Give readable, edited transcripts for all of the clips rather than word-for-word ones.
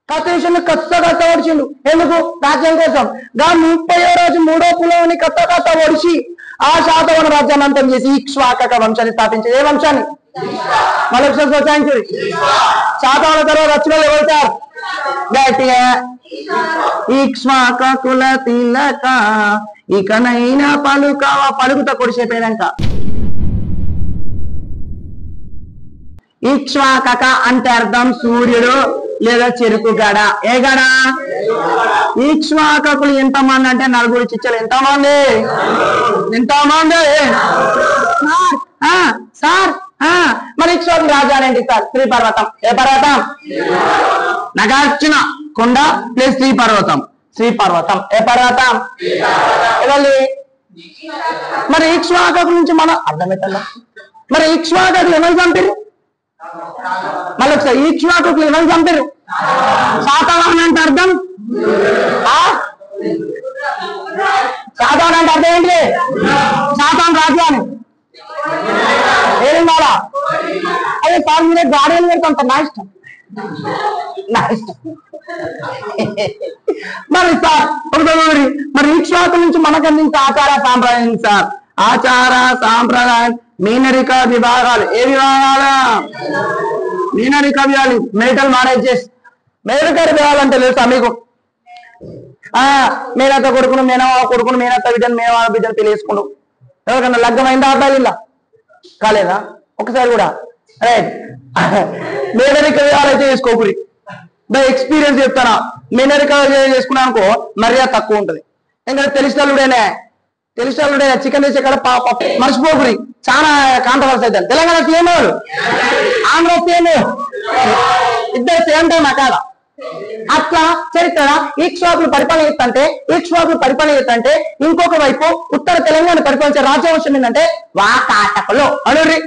కత్తిని కత్త ఒడిచిండు. ఎందుకు? రాజ్యం కోసం. 30వ రోజు 3వ కులాన్ని కత్త ఒడిచి ఆ శాతవాహన రాజ్యాన్ని అంతం చేసి ఇక్ష్వాక వంశాన్ని స్థాపించేది. ఏ వంశాన్ని? మరొకసారి సోచాయించు. శాతవాహన తర్వాత రచనలు ఎవరు సార్? గట్టిగా ఇక్ష్వాక కుల తిలక ఇకనైనా పలుకుత కొడిసేపోయాక ఇక్ష్వాక అంటే అర్థం సూర్యుడు లేదా చెరుకు గడ. ఏ గడ? ఇక్ష్వాకులు ఎంతమంది అంటే 4 చిచ్చలు. ఎంతమంది? సార్ మరి ఇక్ష్వాకు రాజా ఏంటి సార్? శ్రీపర్వతం. ఏ పర్వతం? నాగార్జున కొండ ప్లస్ శ్రీపర్వతం. శ్రీపర్వతం. ఏ పర్వతం? మరి ఇక్ష్వాకు నుంచి మనం అర్థమవుతుందా? మరి ఇక్ష్వాకులు ఎవరు చంపారు? మళ్ళీ ఒకసారి ఇక్ష్వాకులు ఎవరు చంపారు? శాతవాహన అంటే అర్థం శాతవాహన అంటే అర్థం ఏంటి? శాతవాహన రాజ్యాన్ని ఏం కావాలా? అదే సార్ మీరే గాడీలు పెడతాం. నా ఇష్టం మరి సార్ మరి ఇక్ష్వాకు నుంచి మనకు అందించే ఆచార సాంప్రదాయం సార్. ఆచార సాంప్రదాయం మీనరిక విభాగాలు. ఏ విభాగాలు? మీనరిక విభాగాలు. Marital marriages. మెరిక విభాగాలు అంటే తెలుసా మీకు? మేనత్త కొడుకును మేనమావ కొడుకును మేనత్త బిడ్డను మేనమావ బిడ్డను తెలియసుకుండు. ఎవరికన్నా లగ్గమైందా అబ్బాయి? ఇలా కాలేదా? ఒకసారి కూడా రైట్. మేనరిక విభాగాలు అయితే చేసుకోకూరి. ఎక్స్పీరియన్స్ చెప్తానా? మేనరిక చేసుకున్నా అనుకో మర్యాద తక్కువ ఉంటది. ఎందుకంటే తెలిసినలుడేనే చికెన్ చేసే కాడ మర్చిపోకురి. చాలా కాంట్రవర్సీ అవుతారు. తెలంగాణ సీఎం ఎవరు? ఆంధ్ర సీఎం ఇద్దరు సేమ్ టైం అకాడ. అట్లా చరిత్ర ఇక్ష్వాకులు పరిపాలన చేస్తుంటే ఇంకొక వైపు ఉత్తర తెలంగాణ పరిపాలించే రాజ్యవంశం ఏంటంటే వాకాటకులు. అనుర్రి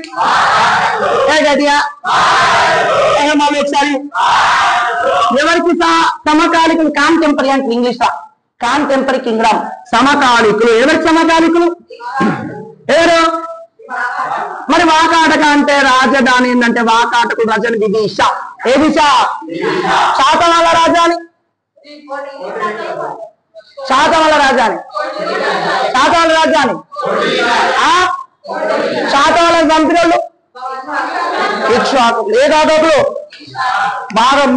ఒకసారి ఎవరికి సమకాలికులు? కాంటెంపరీ అంటే ఇంగ్లీష్ లా కాంటెంపరీ కింగ్డమ్. సమకాలికులు. ఎవరికి సమకాలికులు? ఎవరు? మరి వాకాటక అంటే రాజధాని ఏంటంటే వాకాటకు రాజధాని విదిశ. ఏ దిశ? శాతవాహన రాజధాని. శాతవాహన రాజధాని శాతవాహన చంపినోళ్ళు ఇక్ష్వాకులు. ఏ కాటకులు?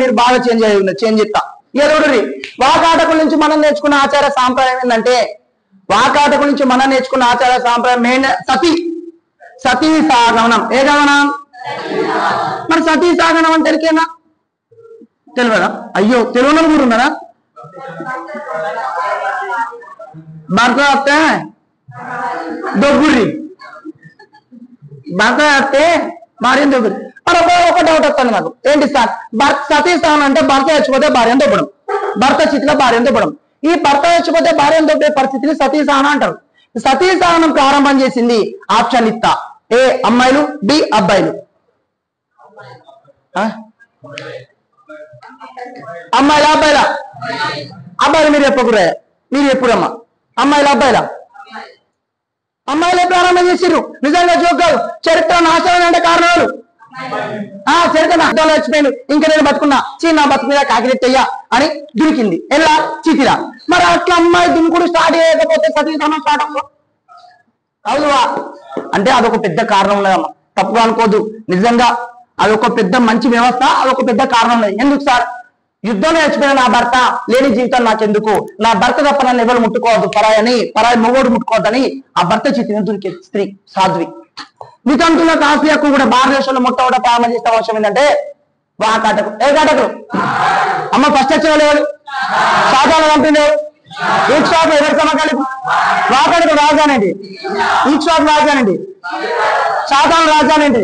మీరు బాగా చేంజ్ చేస్తా. ఎరువురి వాకాటకుల నుంచి మనం నేర్చుకున్న ఆచార సాంప్రదాయం ఏంటంటే మెయిన్ సతీ సాగమనం. ఏ గమనం? మరి సతీ సాగనం అంటే ఎరికేనా? తెలియదా? అయ్యో తెలుగులో కూడా ఉన్నారా? భర్త వస్తే దొగ్గుర్రి. భర్త వస్తే భార్యను దొగ్గురి. మరి ఒక డౌట్ వస్తుంది నాకు. ఏంటి సార్? సతీ సాగనం అంటే భర్త చచ్చిపోతే భార్యను దొబ్బడం, భర్త చితిలో భార్యను దొబ్బడం. ఈ భర్త చచ్చిపోతే భార్యను దొబ్బే పరిస్థితిని సతీ సాగనం అంటారు. సతీ సాగనం ప్రారంభం చేసింది ఆప్షన్ ఇస్తా. ఏ అమ్మాయిలు, బి అబ్బాయిలు. అమ్మాయిలా అబ్బాయిలా? అబ్బాయిలు. మీరు చెప్పకురా, మీరు ఎప్పుడమ్మా? అమ్మాయిలా అబ్బాయిలా? అమ్మాయిలే ప్రారంభం చేసిర్రు. నిజంగా జోకాలు. చరిత్ర నాశనం అంటే కారణాలు చరిత్ర నాశనాలు వచ్చిపోయింది. ఇంకా నేను బతుకున్నా నా బతుకు మీద కాకిరెట్టయ్యా అని దునికింది. ఎలా? చితిరా. మరి అట్లా అమ్మాయి దునుకుడు స్టార్ట్ చేయకపోతే సతీసానం స్టార్ట్ అవ్వ అవునువా అంటే అదొక పెద్ద కారణం లేదమ్మా. తప్పుగా అనుకోదు. నిజంగా అదొక పెద్ద మంచి వ్యవస్థ. అదొక పెద్ద కారణం లేదు. ఎందుకు సార్? యుద్ధంలో చచ్చిపోయిన నా భర్త లేని జీవితం నాకెందుకు? నా భర్త తప్ప నన్ను ఎవరు ముట్టుకోవద్దు, పరాయి మొగోడు ముట్టుకోవద్దని ఆ భర్త చితిని దొరికే స్త్రీ సాధ్వి. నితంతుల కాఫీ హక్కు కూడా భారతదేశంలో మొట్టమొదట ప్రారంభం చేసిన అవసరం ఏంటంటే వాకాటకు. ఏ కాటకులు? అమ్మ ఫస్ట్ వచ్చిన లేడు. శాతాలు పంపింది ఇక్ష్వాకు. ఎవరి సమకాలికు? వాకాటకు రాజానండి. ఇక్ష్వాకు రాజానండి. శాతాలు రాజానండి.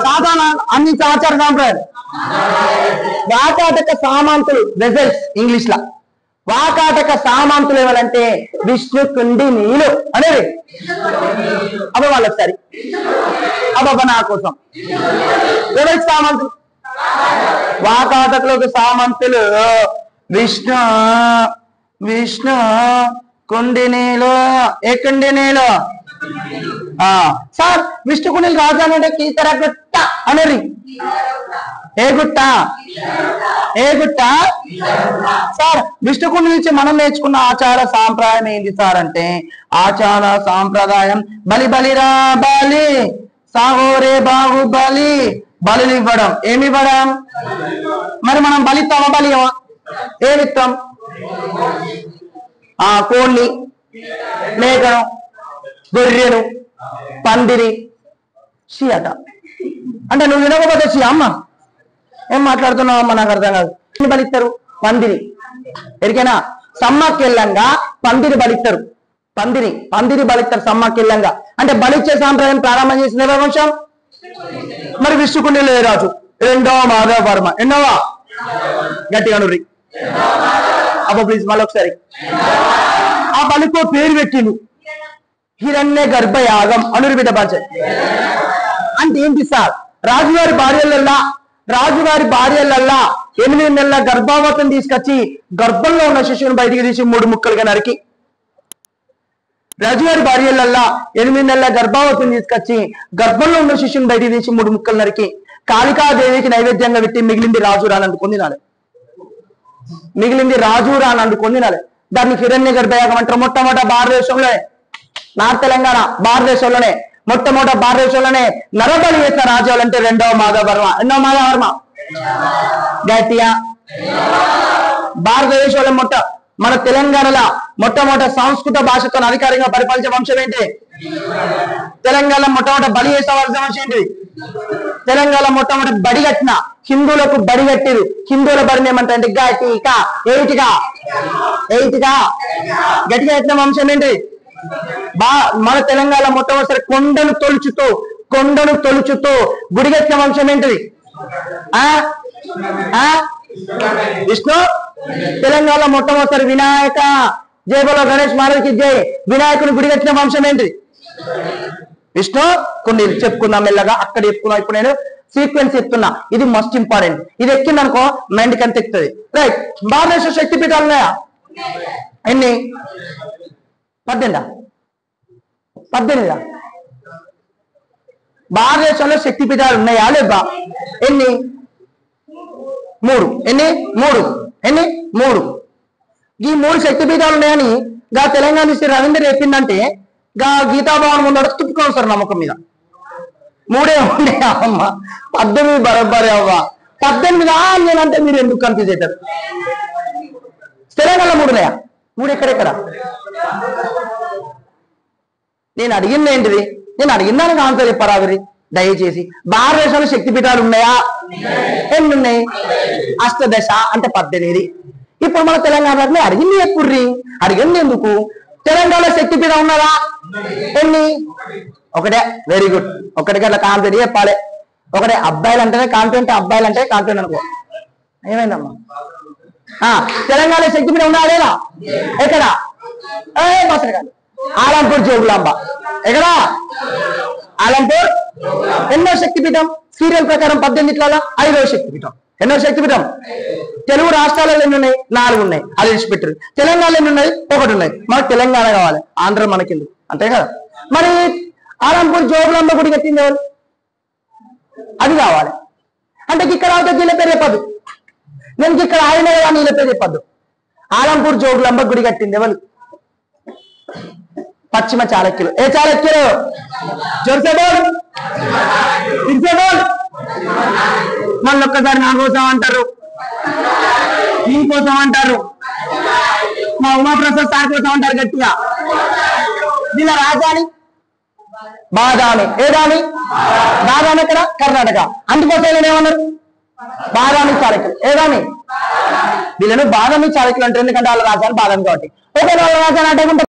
శాతాలు అన్ని ఆచార సాంప్రదాయాలు. వాకాటక సామంతులు వెజల్స్ ఇంగ్లీష్ లా. వాకాటక సామంతులు ఎవరంటే విష్ణు కుండినీలు అనేది. అబ్బా వాళ్ళు ఒకసారి అబ్బా నా కోసం ఎవరికి సామంతులు? వాకాటకులకు సామంతులు విష్ణు కుండినీలు. ఏ కుండినీలు? సార్ విష్ణుకుని రాజధాని అంటే కీసరగుట్ట అనరి. ఏ గుట్ట? ఏ గుట్ట? సార్ విష్ణుకుని నుంచి మనం నేర్చుకున్న ఆచార సాంప్రదాయం ఏంటి సార్ అంటే, ఆచార సాంప్రదాయం బలి బలిరా బలి సాహోరే బాహుబలి, బలులు ఇవ్వడం. ఏమి ఇవ్వడం? మరి మనం బలిస్తామా బలియమా? ఏమిస్తాం? కోడిని, మేకను, గొర్రెను, పందిరి, షియట. అంటే నువ్వు వినకపోతే షి అమ్మ ఏం మాట్లాడుతున్నావు అమ్మ నాకు అర్థం కాదు. బలిస్తారు పందిరి. ఎరికైనా సమ్మక్కెళ్ళంగా పందిరి బలిస్తారు. పందిరి బలిస్తారు సమ్మక్కెళ్ళంగా. అంటే బలిచ్చే సాంప్రదాయం ప్రారంభం చేసిన ఎవరి వంశం? మరి విష్ణుకుండిలో ఏ రాజు? రెండవ మాధవ వర్మ. ఎన్నోవా? గట్టిగా నుర్రి అబ్బో ప్లీజ్ మళ్ళీ ఒకసారి. ఆ బలికో పేరు పెట్టిండు హిరణ్య గర్భయాగం అనురి బిడ్డ పంచ. అంటే ఏంటి సార్? రాజుగారి భార్యలల్లా 8 నెలల గర్భావతిని తీసుకొచ్చి గర్భంలో ఉన్న శిశువుని బయటికి తీసి 3 ముక్కలుగా నరికి, రాజుగారి భార్యలల్లా 8 నెలల గర్భావతిని తీసుకొచ్చి గర్భంలో ఉన్న శిశువుని బయటికి తీసి 3 ముక్కలు నరికి కాళికాదేవికి నైవేద్యంగా పెట్టి మిగిలింది రాజు రానందుకొని తినాలి. దాన్ని హిరణ్య గర్భయాగం అంటారు. మొట్టమొదట భారతదేశంలోనే, నార్త్ తెలంగాణ భారతదేశంలోనే భారతదేశంలోనే నరబలి చేసిన రాజ్యాలు అంటే రెండవ మాధవ వర్మ. ఎన్నో మాధవ వర్మ? గట్టిగా. భారతదేశంలో మన తెలంగాణలో మొట్టమొదట సంస్కృత భాషతో అధికారికంగా పరిపాలించే వంశం ఏంటి? తెలంగాణ మొట్టమొదట బలి చేసే వంశం ఏంటి? తెలంగాణ మొట్టమొదటి బడి కట్టిన హిందువులకు బడి కట్టిరు. హిందువుల బడిని ఏమంటారంటే గట్టిగా గట్టిగా కట్టిన వంశం ఏంటి? మన తెలంగాణ మొట్టమొదటిసారి కొండను తొలుచుతూ గుడి కట్టిన వంశం ఏంటిది? విష్ణు. తెలంగాణ మొట్టమొదటిసారి వినాయక జయబలో గణేష్ మహారాజ్కి జై వినాయకుని గుడి కట్టిన వంశం ఏంటి? విష్ణు. కొన్ని చెప్పుకుందాం మెల్లగా, అక్కడ చెప్పుకున్నాం. ఇప్పుడు నేను సీక్వెన్స్ చెప్తున్నా, ఇది మస్ట్ ఇంపార్టెంట్. ఇది ఎక్కింది అనుకో మైండ్ కంత ఎక్కుతుంది. రైట్. భారతదేశ శక్తిపీఠాలు ఉన్నాయా? ఎన్ని? 18. భారతదేశంలో శక్తిపీఠాలు ఉన్నాయా లేదా? ఎన్ని? 3. ఎన్ని? 3. ఈ 3 శక్తిపీఠాలు ఉన్నాయని గా తెలంగాణ శ్రీ రవీంద్ర చెప్పిందంటే గా గీతాభవన్ ముందు తుప్పుకోండి సార్ నమ్మకం మీద. 3 ఉన్నాయా అమ్మ? 18 బరోబ్బరే అవ్వ. 18 నేనంటే మీరు ఎందుకు కన్ఫ్యూజ్ అవుతారు? తెలంగాణలో 3 ఉన్నాయా? 3 ఎక్కడెక్కడ? నేను అడిగింది ఏంటిది? నేను అడిగిందానికి ఆన్సర్ చెప్పరాదురి దయచేసి. భారతదేశంలో శక్తిపీఠాలు ఉన్నాయా? ఎన్ని ఉన్నాయి? 8 అంటే 18. ఇప్పుడు మన తెలంగాణలో అడిగింది ఎప్పుడురి? అడిగింది ఎందుకు? తెలంగాణలో శక్తిపీఠం ఉన్నదా? ఎన్ని? 1. Very good. 1 గంటల కాన్ఫిడెంట్ చెప్పాలి. 1. అబ్బాయిలు అంటేనే కాన్ఫిడెంట్, అబ్బాయిలు అంటే కాన్ఫిడెంట్ అనుకో. ఏమైందమ్మా? తెలంగాణలో శక్తిపీఠం ఉందా లేదా? ఎక్కడ? మాత్రం కాదు. ఆలంపూర్ జోగులాంబ. ఎక్కడ? ఆలంపూర్. ఎన్నో శక్తిపీఠం? సీరియల్ ప్రకారం 18 5వ శక్తిపీఠం. ఎన్నో శక్తిపీఠం? తెలుగు రాష్ట్రాలలో ఎన్ని ఉన్నాయి? 4 ఉన్నాయి. అది విడిచిపెట్టారు. తెలంగాణలో ఎన్ని ఉన్నాయి? 1 ఉన్నాయి. మనకు తెలంగాణ కావాలి, ఆంధ్ర మనకెందుకు? అంతే కదా. మరి ఆలంపూర్ జోగులాంబ గుడి కట్టింది ఎవరు? అది కావాలి అంటే ఇక్కడ అవుతా వీళ్ళ పేరు చెప్పద్దు. నేను ఇక్కడ ఆయన కానీ వీళ్ళ పేరు చెప్పద్దు. ఆలంపూర్ జోగులాంబ గుడి కట్టింది ఎవరు? పశ్చిమ చాళుక్యులు. ఏ చాళుక్యులు? జోర్సేబోల్. మళ్ళీ ఒక్కసారి నా కోసం అంటారు, నీ కోసం అంటారు, మా ఉమాప్రసాద్ సార్ కోసం అంటారు గట్టిగా. దీని రాజధాని బాదామి. ఏదాని? బాదామి ఎక్కడ? కర్ణాటక. అందుకోసం ఏమన్నారు? బాదామి చాళుక్యులు. ఏదాని? వీళ్ళను బాదామి చాళుక్యులు అంటారు ఎందుకంటే వాళ్ళ రాజధాని బాదామి కాబట్టి. ఒకవేళ వాళ్ళ రాజధాని అంటే